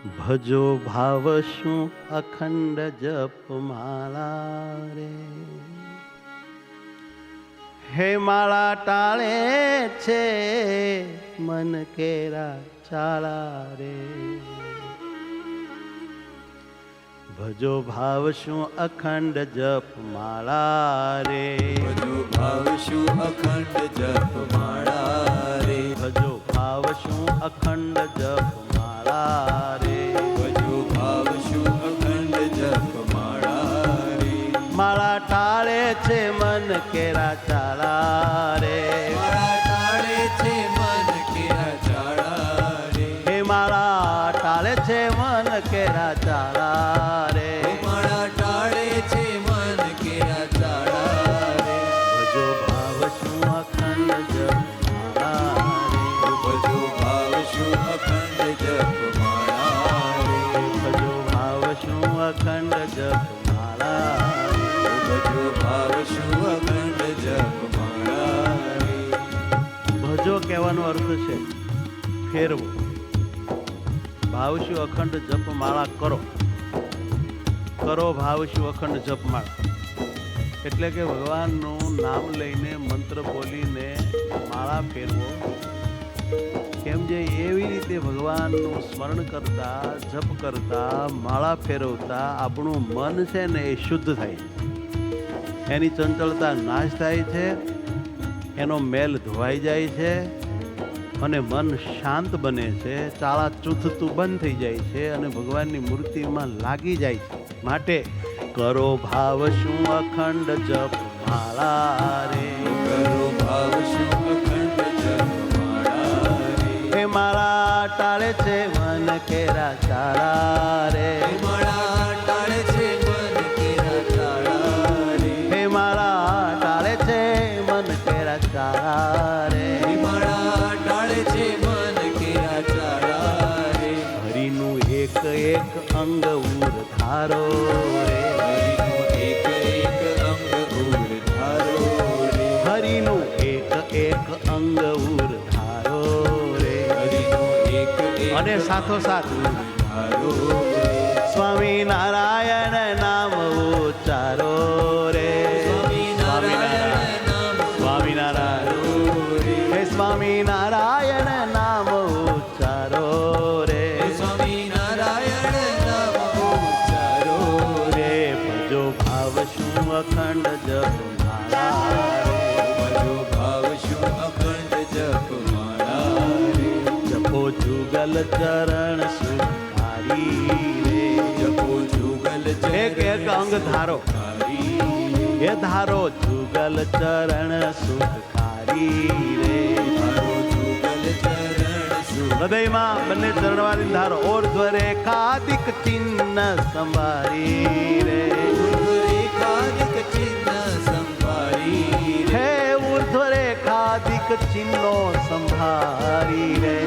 ભજો ભાવ શું અખંડ જપ માળા રે, હે માળા ટાળે છે મન કેરા ચાળા રે. ભજો ભાવ શું અખંડ જપ માળા રે, ભજો ભાવ શું અખંડ જપ માળા રે, ભજો ભાવ શું અખંડ જપ માળા રે, ભજો ભાવ શું અખંડ જપ માળા રે. માળા ટાળે છે મન કેરા ચાળા રે, માળા ટાળે છે મન કેરા ચાળા રે, હે માળા ટાળે છે મન કેરા ચાળા રે. માળા ટાળે છે મન કેરા ચાળા રે. ભજો ભાવ શું અખંડ જપ માળા રે, ભજો ભાવ શું અખંડ જપ માળા રે, ભજો ભાવ શું અખંડ જપ માળા રે. ભજો ભાવ શું અખંડ જપ માળા રે. ભજો કહેવાનો અર્થ છે ફેરવો, ભાવ શું અખંડ જપ માળા કરો, કરો ભાવ શું અખંડ જપ માળા. એટલે કે ભગવાનનું નામ લઈને મંત્ર બોલીને માળા ફેરવો. કેમ જે એવી રીતે ભગવાનનું સ્મરણ કરતા જપ કરતા માળા ફેરવતા આપણું મન છે ને એ શુદ્ધ થાય છે, એની ચંચળતા નાશ થાય છે, એનો મેલ ધોવાઈ જાય છે અને મન શાંત બને છે, ચાળા ચૂથતું બંધ થઈ જાય છે અને ભગવાનની મૂર્તિમાં લાગી જાય છે. માટે કરો ભાવ શું અખંડ જપ માળા રે, કરો ભાવ શું અખંડ જપ માળા રે, હે માળા ટાળે છે મન કેરા ચાળા રે, માળા ટાળે છે મન કેરા ચાળા રે, હે માળા ટાળે છે મન કેરા ચાળા રે. માળા ટાળે છે મન કેરા ચાળા રે. હરિનું એક એક અંગ ઉર ધારો રે, હરિનું એક એક અંગ ઉર ધારો રે, હરિનું એક એક અંગ ઉર ધારો રે. હરિનું એક એક અને સાથોસાથ ધારો રે, સ્વામી નારાયણ નામ ઉચ્ચારો રે, સ્વામિનારાયણ નામ સ્વામિનારાયણ રે, હે સ્વામિનારાયણ નામ ઉચ્ચારો રે, સ્વામિનારાયણ નામ ઉચ્ચારો રે. રે ભજો ભાવ શું અખંડ જપ માળા રે, ભજો ભાવ શું અખંડ જપ માળા રે, જપો જુગલ ચરણ સુખારી રે. જપો જુગલ એક એક અંગ ધારો, ચરણ એ ધારો જુગલ ચરણ સુખકારી રે. ધારો જુગલ ચરણ સુખ, હૃદયમાં બંને ચરણવાળી ધારો, ઓર્ધ્વ રેખાદિક ચિહ્ન સંભારી રે, રેખાદિક ચિહ્ન સંભાળી રે, હે ઉર્ધ્વ રેખાદિક ચિહ્નો સંભારી રે.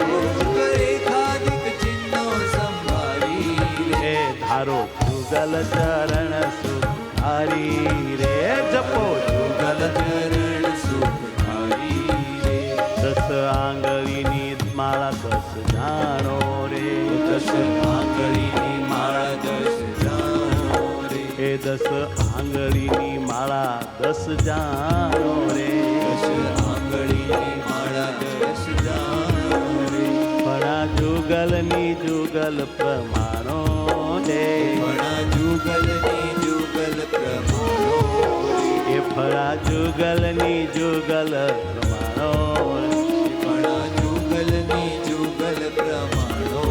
રેખાદિક ચિહ્નો સંભાળી રે, હે ધારો જુગલ ચરણ સુખકારી રે, જપો જુગલ ચરણ સુખકારી રે, દસ આંગળીની માળા દસ જાણો રે, દસ આંગળીની માળા દસ જાણો રે, એ દસ આંગળીની માળા દસ જાણો રે. દસ આંગળીની માળા દસ જાણો રે, ફણા જુગલની જુગલ પ્રમાણો રે, ફણા જુગલની જુગલ પ્રમાણો રે, એ ફણા જુગલની જુગલ પ્રમાણો રે. ફણા જુગલની જુગલ પ્રમાણો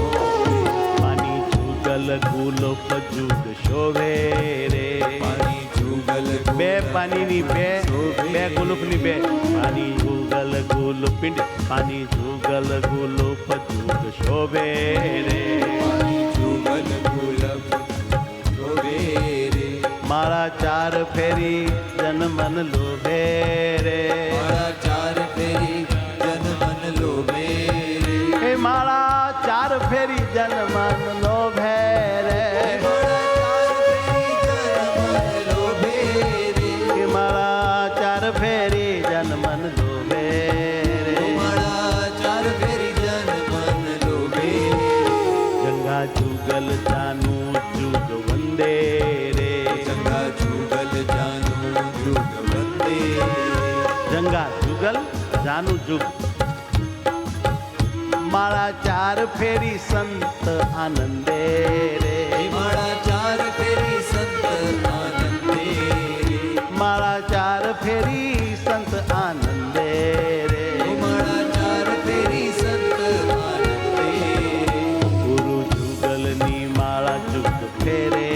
રે, પાની જુગલ ગુલોપ જુગ શોભે રે, પાણી જુગલ બે પાણીની બે બે ગુલુપની બે, પાણી જુગલ ગુલુપ પિંડ, પાણી જુગલ ગુલુપ જુગ શોભે રે. પાણી જુગલ ગુલાબ શોભે રે, મારા ચાર ફેરી જન મન લોભે રે, માળા ચાર ફેરી જન મન લોભે રે, હે મારા ચાર ફેરી જન મન લોભે રે, માળા ચાર ફેરી જન હે મારા ચાર ફેરી જન મન લોભે રે, મન લોભે રે. માળા ચાર ફેરી જન મન લોભે રે, જંગા જુગલ જાનું જુગ વંદે રે જંગા જુગલ જાનું જુગ વંદે જંગા જુગલ જાનું જુગ માળા ચાર ફેરી સંત આનંદે રે માળા ચાર ફેરી સંત આનંદે માળા ચાર ફેરી સંત આનંદે રે માળા ચાર ફેરી સંત આનંદે ગુરુ જુગલની માળા જુગ ફેરે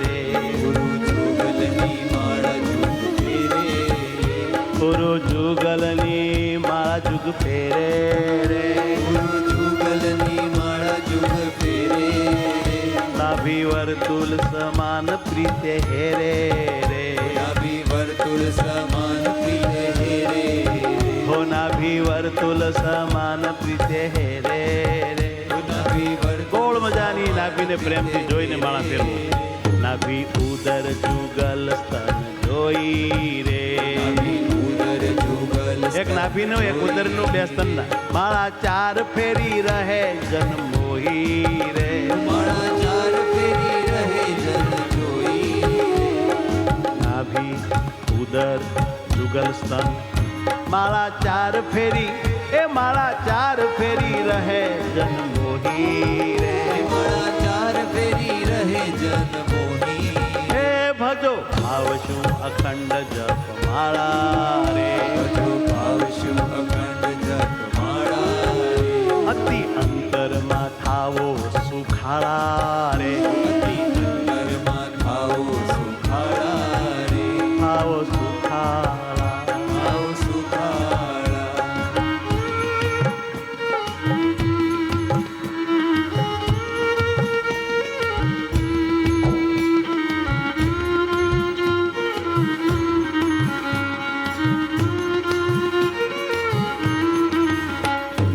રે ગુરુ જુગલની માળા જુગ ફેરે ગુરુ જુગલની માળા જુગ ફેરે રે ગુરુ જુગલની માળા જુગ ફેરે નાભી વર્તુલ સમાન પ્રીતે હેરે રે નાભી વર્તુળ સમાન પ્રિય હેરે હો નાભી વર્તુલ સમાન પ્રીતે હેરે રે નાભી વર્તુળ ગોળ મજાની નાભીને પ્રેમથી જોઈને માળા ફેરવું નાભી ઉદર જુગલ સ્તન જોઈ રે નાભી ઉદર જુગલ એક નાભીનું એક ઉદરનું બે સ્તનના માળા ચાર ફેરી રહે જન મોહી રે માળા ચાર ફેરી રહે જન જોઈ નાભી ઉદર જુગલ સ્તન માળા ચાર ફેરી એ માળા ચાર ફેરી રહે જન મોહી રે માળા ચાર ફેરી રહે જન મોહી હે ભજો ભાવ શું અખંડ જપ માળા રે ભજો ભાવ શું અખંડ જપ માળા રે અતિ અંતરમાં થાવો સુખાળા રે અતિ અંતરમાં થાઓ સુખાળા રે થાવો સુખાળા થાઓ સુખાળા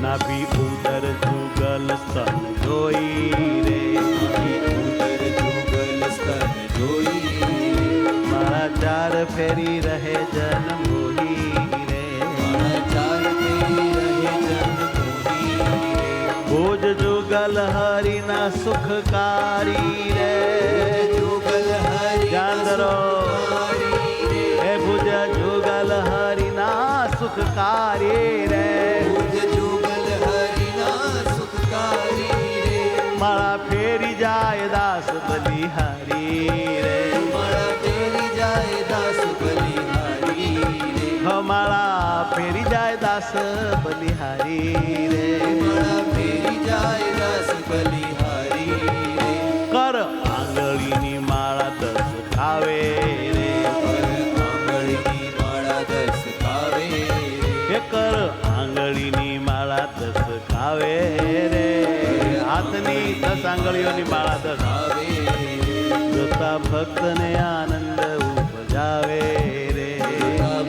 નાભી ઉદર જુગલ સ્તન જોઈ રે ઉદર જુગલ સ્તન જોઈ મારા ચાર ફેરી રહે જન મોહી રે માળા ચાર ફેરી રહે જન મોહી ભોજ જુગલ હરિના સુખકારી રે જુગલ હરિ ચાંદરો સુખારી હે ભુજ જુગલ હરિના સુખકારી રે જુગલ હરિના સુખકારી રે મારા ફેરી જાય દાસ બલિહારી રે માળા ફેરી જાય દાસ બલિહારી રે માળા ફેરી જાય દાસ બલિહારી રે માળા ફેરી જાય દાસ બલિહારી રે કર આંગળીની માળા દસ ખાવે રે આંગળીની માળા દસ ખાવે હે કર આંગળીની માળા દસ ખાવે રે હાથની 10 આંગળીઓની માળા દસ ખાવે જોતા ભક્તને આનંદ ઉપજાવે રે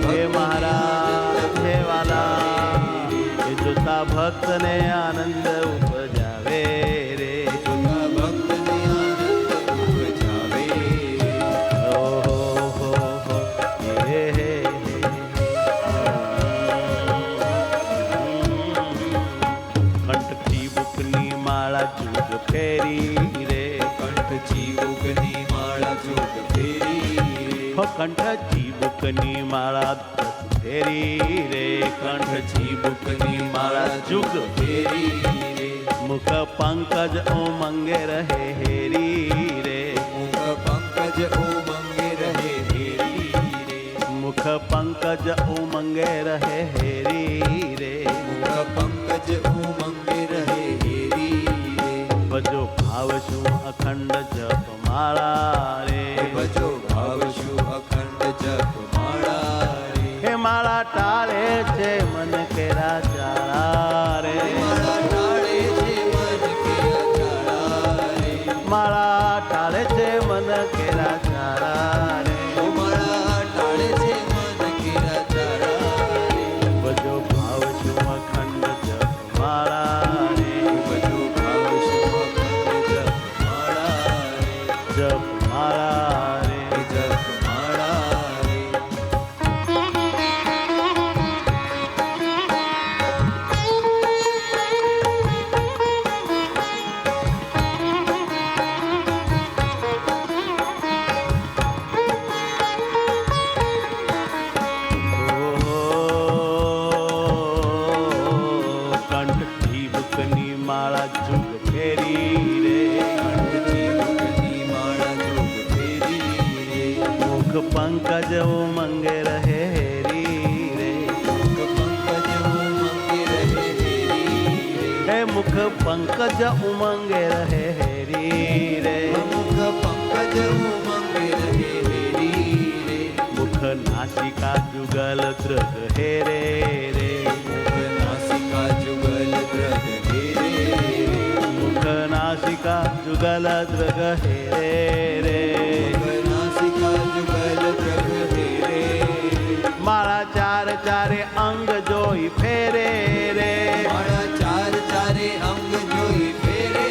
હે મહારાજ હે વાલા એ જોતા ભક્તને આનંદ ઉપજાવે રે જોતા ભક્તને આનંદ ઉપજાવે ઓહો હો હો હે હે કંઠથી બુકની માળા જુગ ફેરી રે કંઠ ચીબુકની માળા જોગ ફેરી હો કંઠથી બુકની માળા દસ ફેરી રે કંઠથી બુકની માળા જુગ ફેરી રે મુખ પંકજ ઉમંગે રહે હેરી રે મુખ પંકજ ઉમંગે રહે હેરી રે મુખ પંકજ ઉમંગે રહે હેરી રે મુખ પંકજ ઉમંગે રહે હેરી રે ભજો ભાવ શું અખંડ જપ માળા રે ભજો ભાવ શું અખંડ જપ માળા રે હે માળા ટાળે છે મન કેરા ચાળા રે માળા ટાળે છે મન કે અજાળા રે માળા ટાળે છે મન કેરા ચાળા રે માળા ટાળે છે મન કે અજાળા રે ભજો ભાવ શું અખંડ જપ માળા રે ભજો ભાવ શું અખંડ જપ માળા રે જપ માળા રે જપ માળા રે ફેરી રે કંઠથી મુખની માળા જોગ ફેરી રે મુખ પંકજ ઉમંગે રહે હેરી રે પંકજ ઉમંગે રહે હેરી હે મુખ પંકજ ઉમંગે રહે હેરી રે મુખ પંકજ ઉમંગે રહે હેરી રે મુખ નાસિકા જુગલ દ્રગ હેરે રે મુખ નાસિકા જુગલ દ્રગ હેરે રે મુખ નાસિકા જુગલ દ્રગ હેરે રે મુખ નાસિકા જુગલ દ્રગ હેરે મારા ચાર ચારે અંગ જોઈ ફેરે રે મારા ચાર ચારે અંગ જોઈ ફેરે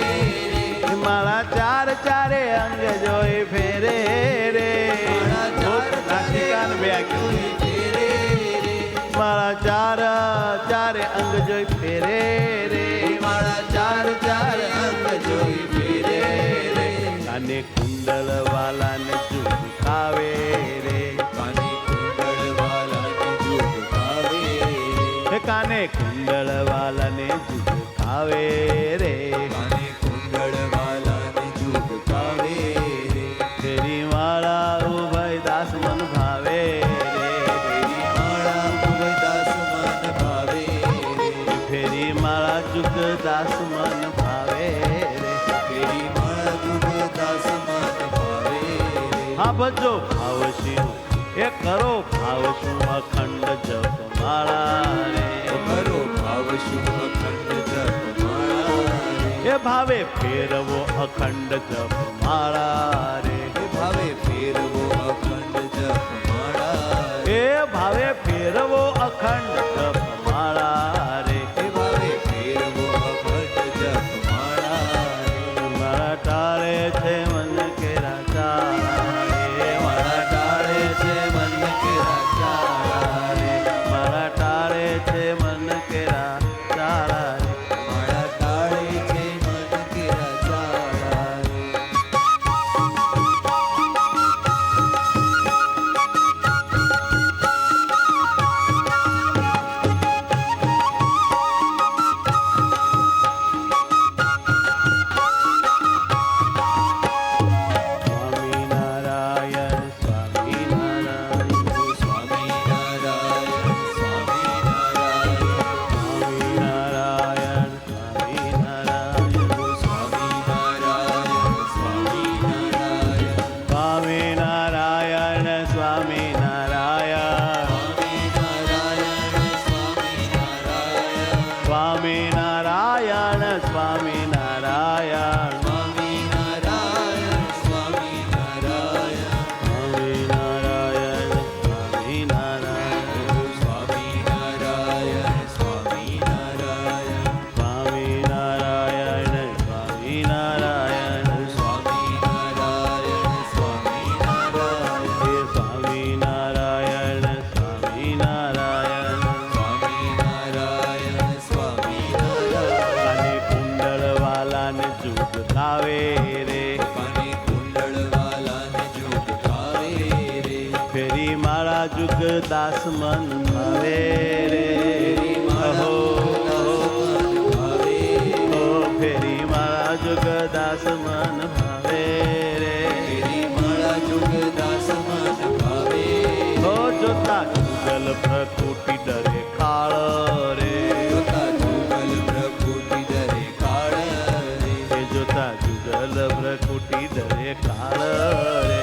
રે મારા ચાર ચારે અંગ જોઈ ફેરે રે નાસિકા ને બે આંખી. ફેરે રે મારા ચાર ચારે અંગ જોઈ ફેરે રે મારા ચાર ચાર અંગ જોઈ ફેરે રે કાને કુંડળ વાલાને ઝુકાવે રે કાને કુંડળ વાલાને ઝુકાવે હે કાને કુંડળ વાલાને ઝુકાવે રે કાને કુંડળ વાલાને ઝુકાવે રે ફેરી માળા ઉભય દાસ મન ભાવે રે ફેરી માળા ઉભયદાસ મન ભાવે રે ફેરી માળા જુગ દાસ મન ભાવે રે ફેરી માળા ઉભયદાસ મન ભાવે રે હા ભજો ભાવ શિવ એ કરો ભાવ શું અખંડ જપ માળા રે કરો ભાવ શુભ અખંડ જપ માળા રે એ ભાવે ફેરવો અખંડ જપ માળા રે એ ભાવે ફેરવો અખંડ જપ માળા રે એ ભાવે ફેરવો અખંડ જપ માળા રે એ ભાવે ફેરવો અખંડ જપ માળા રે મારા ટાળે છે મન કે રાજા રે મારા ટાળે છે મન કે રાજા રે મારા ટાળે છે મન કે રાજા રે મારા ટાળે છે મન કે રાજા રે સ્વામિનારાયણ સ્વામિનારાયણ સ્વામિનારાયણ સ્વામિનારાયણ સ્વામિનારાયણ સ્વામિનારાયણ સ્વામિનારાયણ સ્વામિનારાયણ સ્વામિનારાયણ સ્વામિનારાયણ સ્વામિનારાયણ સ્વામિનારાયણ સ્વામિનારાયણ સ્વામિનારાયણ જુગ દાસ મન ભાવે રે અહો ઓ ફેરી મારા જુગ દાસ મન ભાવે રે ઓ જોતા જુગલ પ્રકૃતિ ડરે કાળ રે એ જોતા જુગલ પ્રકૃતિ ડરે કાળ રે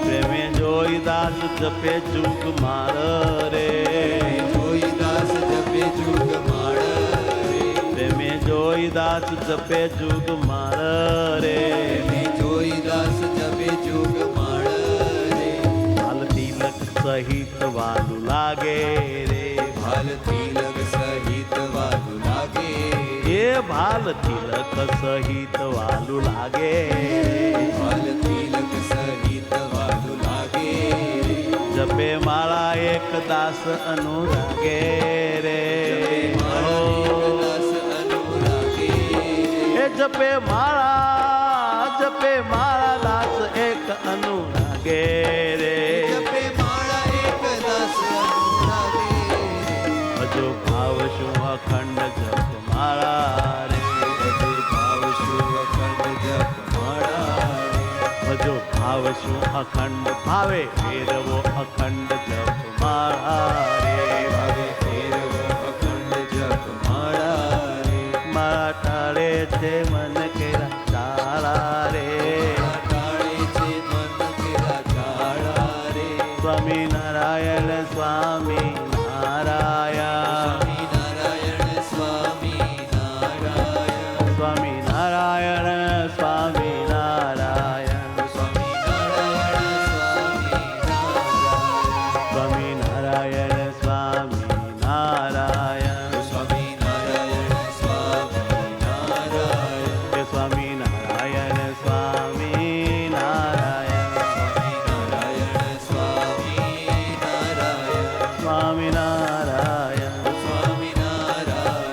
પ્રેમે જોઈ દાસ જપે જુગ માર રે પ્રેમે જોઈ દાસ જપે જુગ માર રે હાલ તિલક સહિત વાલું લાગે રે ભાલ તિલક સહિત વાલું લાગે એ ભાલ તિલક સહિત વાલું લાગે ભાલ તિલક સહિત વાલું લાગે જપે માળા એક દાસ અનુરાગે રે દાસ અનુરાગે એ જપે માળા દાસ એક અનુરાગે રે જપે માળા એક દાસ અનુરાગે ભજો ભાવ શું અખંડ અખંડ જપ માળા રે ભજે ભાવ શું અખંડ જપ માળા રે ભજો ભાવ શું અખંડ ભાવે ફેરવો અખંડ જપ માળા રે ભાવે ફેરવો અખંડ જપ માળા રે મારા ટાળે છે મન કેરા ચાળા રે ટાળે છે મન કેરા ચાળા રે સ્વામી નારાયણ સ્વામી નારાયણ સ્વામી નારાયણ સ્વામી નારાયણ સ્વામી નારાયણ સ્વામી નારાયણ સ્વામી નારાયણ સ્વામી નારાયણ સ્વામી નારાયણ સ્વામી નારાયણ સ્વામી નારાયણ સ્વામી નારાયણ સ્વામી નારાયણ સ્વામી નારાયણ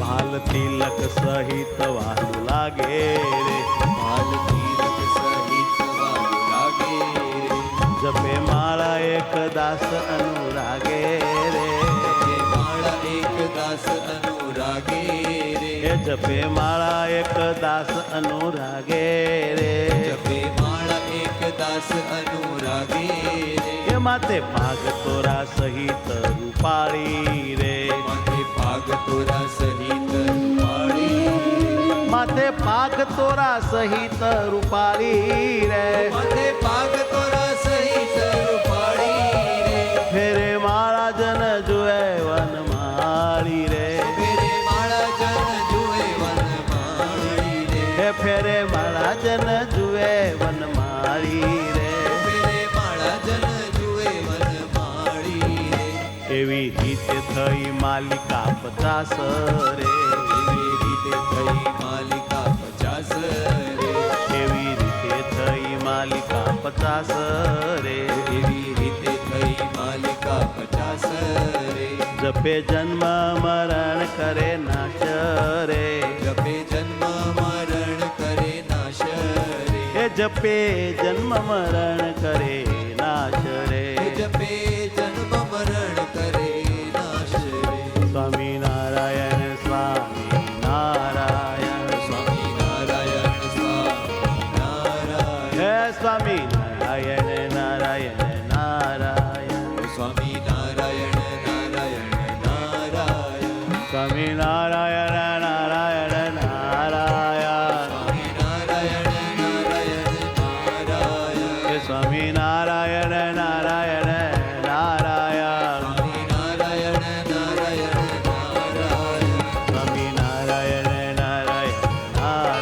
ભાલ તિલક સહિત વાલું લાગે રે ભાલ તિલક સહિત વાલું લાગે રે જપે માળા એક દાસ અનુરાગે રે જપે માળા એક દાસ અનુરાગે રે એ જપે માળા એક દાસ અનુરાગે રે જપે માળા એક દાસ અનુરાગે રે એ માતે ભાગ તોરા સહિત રૂપાળી રે માથે ભાગ તોરા સહિત રૂપાળી માથે ભાગ તોરા સહિત રૂપાળી રે માથે ભાગ તોરા સહિત રૂપાળી રે ફેરે મારા જન જોએ વન માળી રે ફેરે માળા જન જુએ વનમાળી રે હે ફેરે મારા જન જુએ વન માળી રે ફેરે માળા જન જુએ વનમાળી રે એવી રીતે થઈ માલિકા 50 રે એવી રીતે થઈ માલિકા 50 રે એવી રીતે થઈ માલિકા 50 રે એવી રીતે થઈ માલિકા 50 રે જપે જન્મ મરણ કરે નાશ રે જપે જન્મ મરણ કરે નાશ રે એ જપે જન્મ મરણ કરે નાશ રે જપે જન્મ મરણ કરે નાશ રે સ્વામી નારાયણ સ્વામી નારાયણ સ્વામી નારાયણ સ્વામી નારાયણ હે સ્વામી નારાયણ નારાયણ નારાયણ સ્વામી નારાયણ નારાયણ નારાયણ સ્વામી નારાયણ નારાયણ નારાયણ સ્વામી નારાયણ નારાયણ નારાયણ હે સ્વામી નારાયણ નારાયણ નારાયણ સ્વામી નારાયણ નારાયણ નારાયણ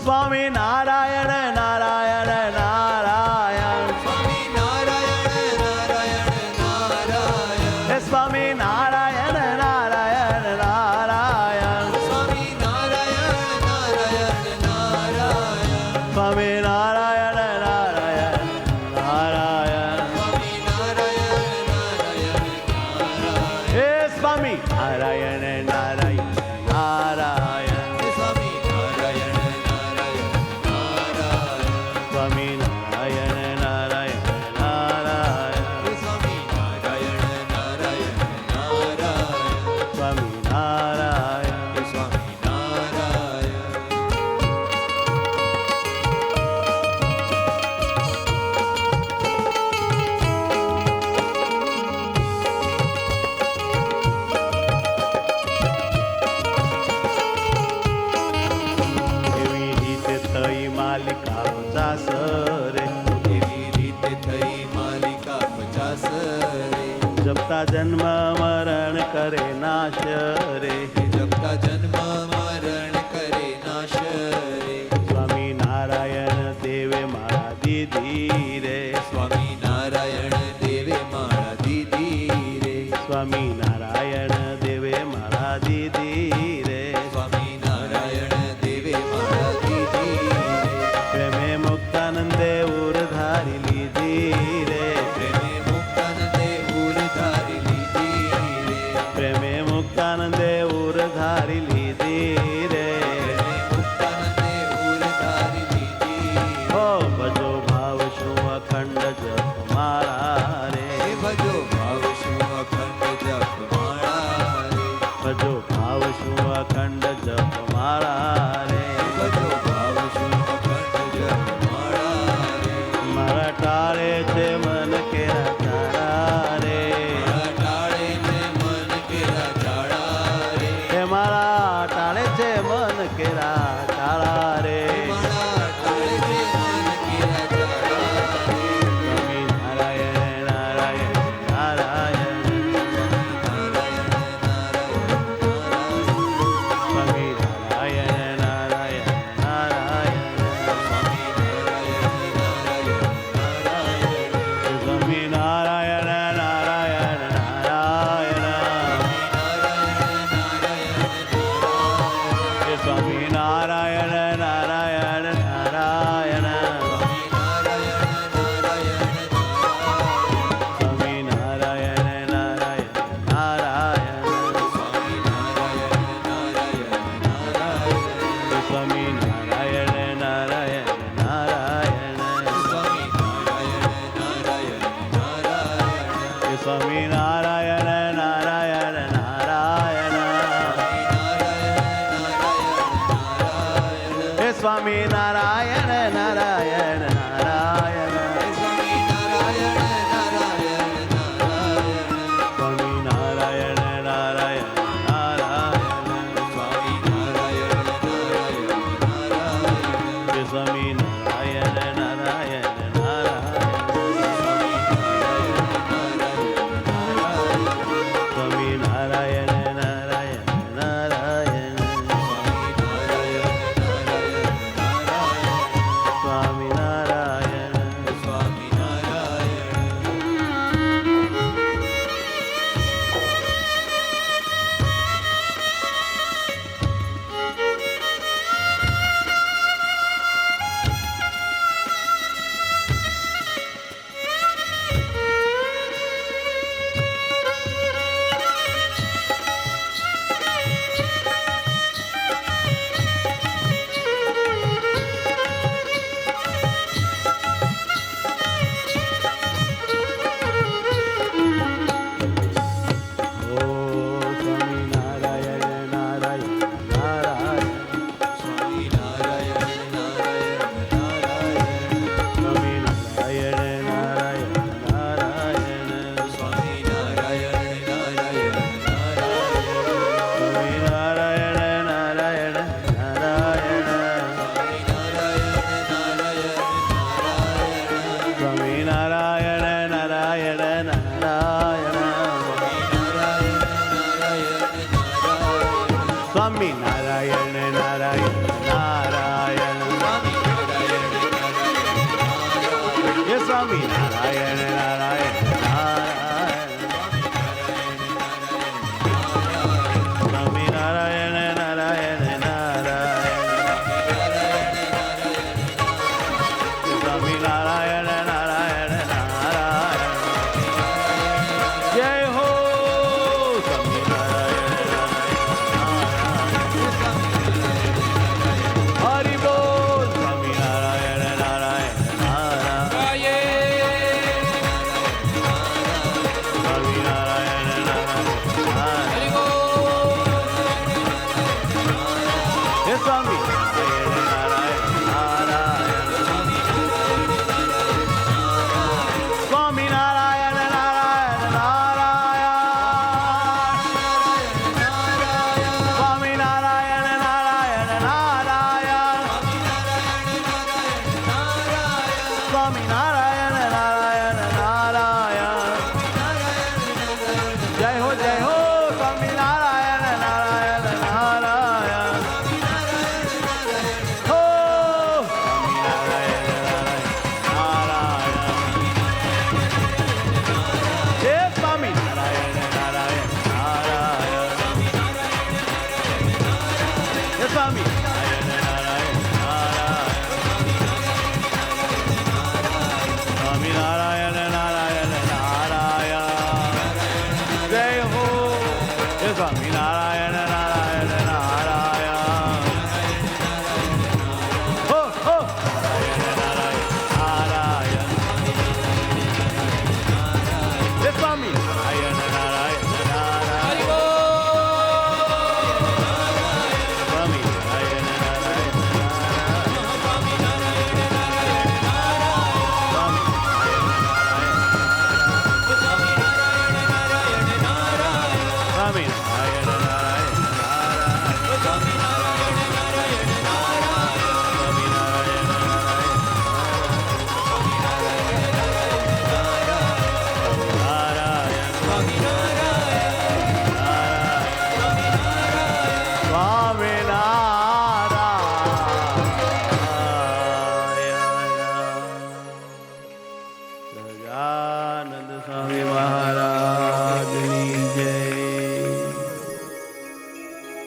સ્વામી નારાયણ નારાયણ નારાયણ સ્વામી નારાયણ નારાયણ નારાયણ સ્વામી નારાયણ નારાયણ નારાયણ સ્વામી નારાયણ નારાયણ નારાયણ હે સ્વામી નારાયણ નારાયણ નારાયણ સ્વામી નારાયણ નારાયણ નારાયણ સ્વામી નારાયણ નારાયણ નારાયણ સ્વામી નારાયણ નારાયણ નારાયણ હે સ્વામી નારાયણ નારાયણ નારાયણ સ્વામી નારાયણ નારાયણ નારાયણ સ્વામી નારાયણ નારાયણ નારાયણ સ્વામી નારાયણ નારાયણ નારાયણ સ્વામી નારાયણ સ્વામી નારાયણ એવી રીતે થઈ માલિકા 50 રે એવી રીતે થઈ માલિકા 50 રે જપતા જન્મ મરણ કરે નાશ રે જપતા જન્મ મરણ કરે નાશ રે સ્વામી નારાયણ દેવે મારા દીધી રે સ્વામી નારાયણ દેવે માળા દીધી રે સ્વામી નારાયણ દેવે મારા દીધી રે સ્વામી નારાયણ દેવે માળા દીધી રે પ્રેમે મુક્તાનંદે ઉર ધારી લીધી રે પ્રેમે મુક્ત સ્વામી નારાયણ નારાયણ નારાયણ હે સ્વામી નારાયણ નારાયણ નારાયણ સ્વામી નારાયણ નારાયણ નારાયણ હે સ્વામી નારાયણ નારાયણ સ્વામી નારાયણ નારાયણ નારાયણ સ્વામી નારાયણ સ્વામી નારાયણ નારાયણ નારાયણ હે સ્વામી નારાયણ નારાયણ નારાયણ સ્વામી નારાયણ નારાયણ નારાયણ સ્વામી નારાયણ નારાયણ નારાયણ જય હો સ્વામી નારાયણ હરિ બોલ સ્વામી નારાયણ નારાયણ નારાયણ સ્વામી નારાયણ નારાયણ હે સ્વામી નારાયણ નારાયણ નારાયણ સ્વામી નારાયણ નારાયણ નારાયણ સ્વામી નારાયણ નારાયણ નારાયણ સ્વામી નારાયણ નારાયણ નારાયણ જય હો સ્વામી નારાયણ નારાયણ નારાયણ હો સ્વામી નારાયણ નારાયણ નારાયણ હે સ્વામી નારાયણ નારાયણ નારાયણ હે સ્વામી નારાયણ નારાયણ નારાયણ સ્વામી નારાયણ નારાયણ નારાયણ જય હો હે સ્વામી નારાયણ નારાયણ નારાયણ હો હો નારાયણ નારાયણ નારાયણ હે સ્વામી નારાયણ નારાયણ નારાયણ સ્વામી નારાયણ નારાયણ સ્વામી નારાયણ નારાયણ સ્વામી નારાયણ સહજાનંદ સ્વામી મહારાજ